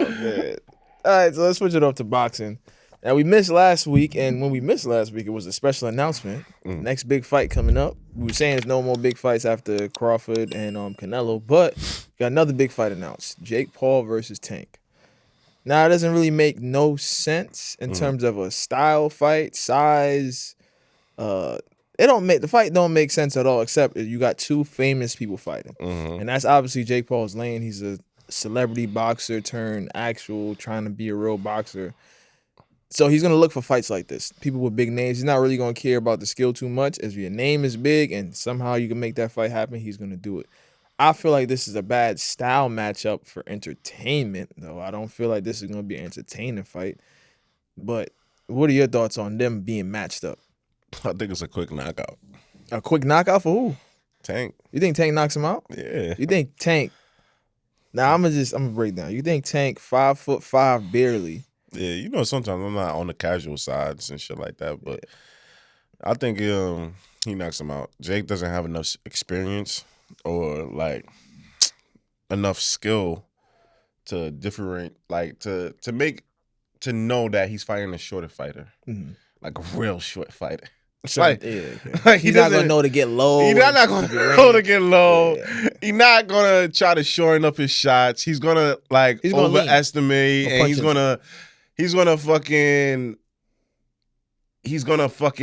Oh man. All right, so let's switch it up to boxing. Now we missed last week, and when we missed last week, it was a special announcement. Next big fight coming up. We were saying there's no more big fights after Crawford and Canelo, but got another big fight announced: Jake Paul versus Tank. Now it doesn't really make no sense in terms of a style fight, size. The fight don't make sense at all, except you got two famous people fighting, and that's obviously Jake Paul's lane. He's a celebrity boxer turned actual trying to be a real boxer. So he's gonna look for fights like this. People with big names. He's not really gonna care about the skill too much. If your name is big and somehow you can make that fight happen, he's gonna do it. I feel like this is a bad style matchup for entertainment, though. I don't feel like this is gonna be an entertaining fight. But what are your thoughts on them being matched up? I think it's a quick knockout. A quick knockout for who? Tank. You think Tank knocks him out? Yeah. You think Tank? Now I'm gonna break down. You think Tank 5'5" barely? Yeah, sometimes I'm not on the casual sides and shit like that, but I think he knocks him out. Jake doesn't have enough experience or like enough skill to different, like to know that he's fighting a shorter fighter, like a real short fighter. It's like he's not gonna know to get low. He's not gonna know to get low. Yeah. He's not gonna try to shorten up his shots. He's gonna overestimate, and he's gonna fucking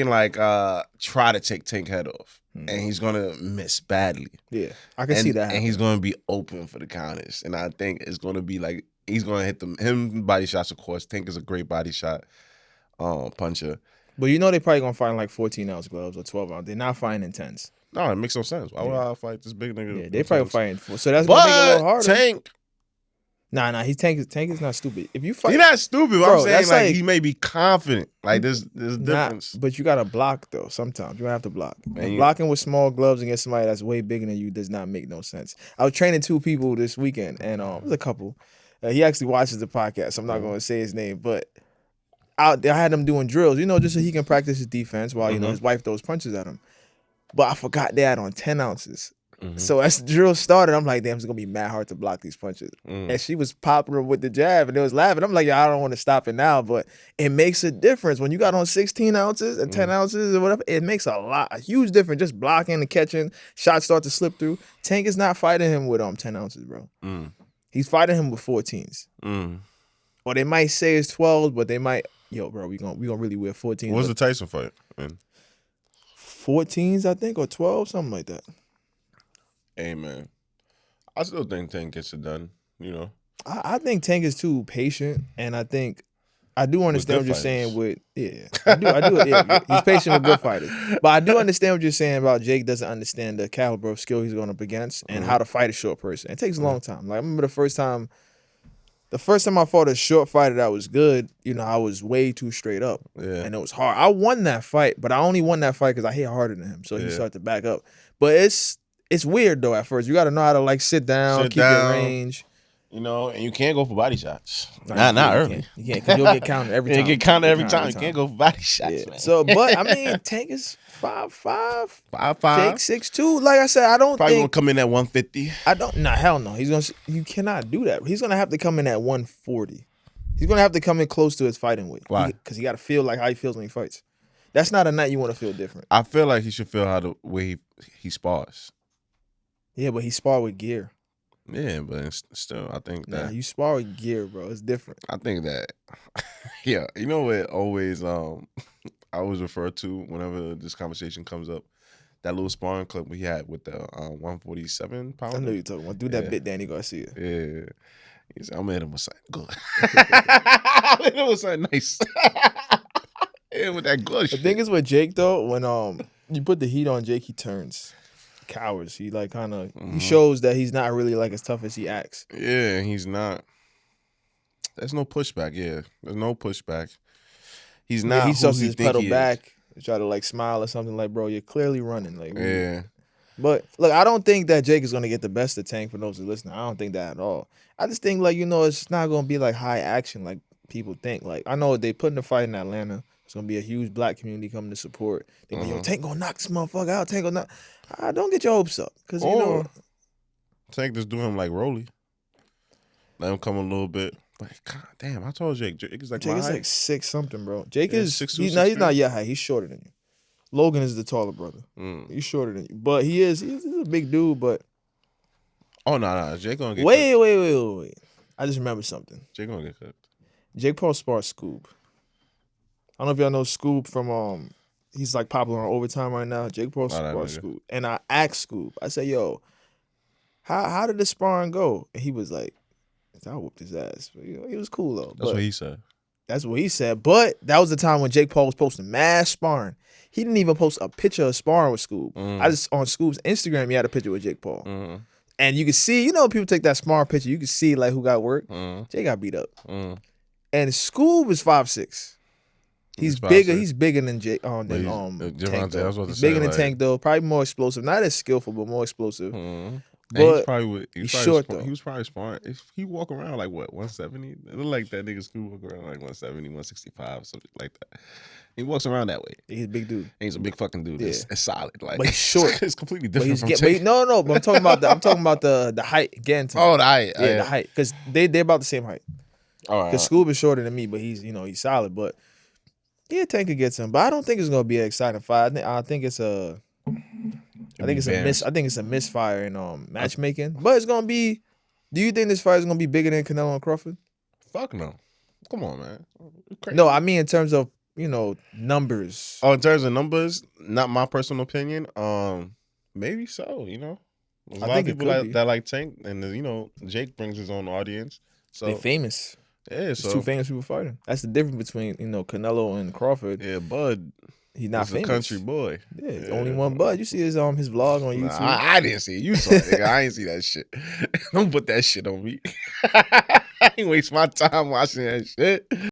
like try to take Tank head off, and he's gonna miss badly. Yeah, I can see that. And he's gonna be open for the counters, and I think it's gonna be like he's gonna hit him body shots. Of course, Tank is a great body shot puncher. But they probably gonna fight in like 14-ounce gloves or 12-ounce. They're not fighting in 10s. No, it makes no sense. Why would I fight this big nigga? Yeah, they probably fighting 4. So that's gonna make it a little harder. Tank. Nah, Tank is not stupid. If you fight, he's not stupid. Bro, I'm saying like he may be confident. Like there's a difference. But you gotta block though. Sometimes you have to block. Blocking with small gloves against somebody that's way bigger than you does not make no sense. I was training 2 people this weekend, and it was a couple. He actually watches the podcast, so I'm not gonna say his name, but I had him doing drills, just so he can practice his defense while his wife throws punches at him. But I forgot they had on 10 ounces. So as the drill started, I'm like, damn, it's gonna be mad hard to block these punches. And she was popular with the jab, and they was laughing. I'm like, I don't want to stop it now, but it makes a difference when you got on 16 ounces and 10 ounces or whatever. It makes a huge difference. Just blocking and catching, shots start to slip through. Tank is not fighting him with 10 ounces, bro. He's fighting him with 14s. Or they might say it's 12s, but they might, bro, we gonna really wear 14s. What was the Tyson fight? 14s, I think, or 12, something like that. Hey, man. I still think Tank gets it done, I think Tank is too patient, and I do understand what you're saying I do. Yeah, he's patient with good fighters. But I do understand what you're saying about Jake doesn't understand the caliber of skill he's going up against and how to fight a short person. It takes a long time. Like, I remember the first time I fought a short fighter that was good, I was way too straight up. Yeah. And it was hard. I won that fight, but I only won that fight because I hit harder than him. So he started to back up. But it's weird, though, at first. You got to know how to, sit down, keep your range. And you can't go for body shots. Not early. You can't, because you'll get counted every time. You get counted every time. You can't go for body shots, man. So, but, Tank is 5'5". 5'5". Jake 6'2". Like I said, I don't Probably think... gonna come in at 150. Hell no. You cannot do that. He's going to have to come in at 140. He's going to have to come in close to his fighting weight. Why? Because he got to feel like how he feels when he fights. That's not a night you want to feel different. I feel like he should feel how the way he spars. Yeah, but he spar with gear. Yeah, but still, I think that... Nah, you spar with gear, bro. It's different. I think that... Yeah, you know what always... I always refer to whenever this conversation comes up, that little sparring clip we had with the 147 pounder. I know you're talking about. Do that bit, Danny Garcia. Yeah. He said, I'm gonna hit him with something good. I'm hit him with something nice. Yeah, with that good shit. The thing is with Jake, though, when you put the heat on Jake, he turns. Cowards. He he shows that he's not really as tough as he acts. Yeah, he's not. There's no pushback. Yeah, there's no pushback. He's not. He starts to just pedal back, try to smile or something bro, you're clearly running. Yeah. But look, I don't think that Jake is gonna get the best of Tank for those who listen. I don't think that at all. I just think it's not gonna be high action like people think. I know they put in the fight in Atlanta. It's gonna be a huge black community coming to support. They go, yo, Tank gonna knock this motherfucker out. Tank gonna knock. Don't get your hopes up, because Tank just do him like Rolly. Let him come a little bit, But god damn, I told Jake is like Jake my is height. like 6 something, bro. Jake Yeah, is 6'2", he's not 6'3". your height. He's shorter than you. Logan is the taller brother. He's shorter than you, but he's a big dude. But Oh no, Jake gonna get wait. cooked. I just remembered something. Jake gonna get cooked. Jake Paul sparred Scoob. I don't know if y'all know Scoob from he's like popular on Overtime right now. Jake Paul sparred Scoob, and I asked Scoob. I said, "Yo, how did the sparring go?" And he was like, "I whooped his ass." But, he was cool though. That's what he said. That's what he said. But that was the time when Jake Paul was posting mad sparring. He didn't even post a picture of sparring with Scoob. I just on Scoob's Instagram, he had a picture with Jake Paul. And you can see, people take that sparring picture, you can see like who got work. Jake got beat up. And Scoob is 5'6". He's bigger. 5'6". He's bigger than Jake Tank. Though. He's bigger than Tank though. Probably more explosive. Not as skillful, but more explosive. But he's short though. He was probably sparring. He walk around like what 170. It looked like that nigga Scoob walk around like 170, 165, something like that. He walks around that way. He's a big dude. And he's a big fucking dude. Yeah. It's solid. Like, but he's short. It's completely different from Tank. No. But I'm talking about the height again. Oh, the height. Yeah, the height. Because they're about the same height. All right. Because Scoob is shorter than me, but he's solid. But yeah, Tank could get some. But I don't think it's gonna be an exciting fight. I think it's a misfire in matchmaking. But it's gonna be. Do you think this fight is gonna be bigger than Canelo and Crawford? Fuck no. Come on, man. No, I mean in terms of numbers. Oh, in terms of numbers, not my personal opinion. Maybe so. There's a lot of people that like Tank, and Jake brings his own audience. So they're famous. Yeah, so two famous people fighting. That's the difference between Canelo and Crawford. Yeah, Bud. He's not famous. A country boy. Yeah, only one Bud. You see his vlog on YouTube. I didn't see it. You saw it, nigga. I ain't see that shit. Don't put that shit on me. I ain't waste my time watching that shit.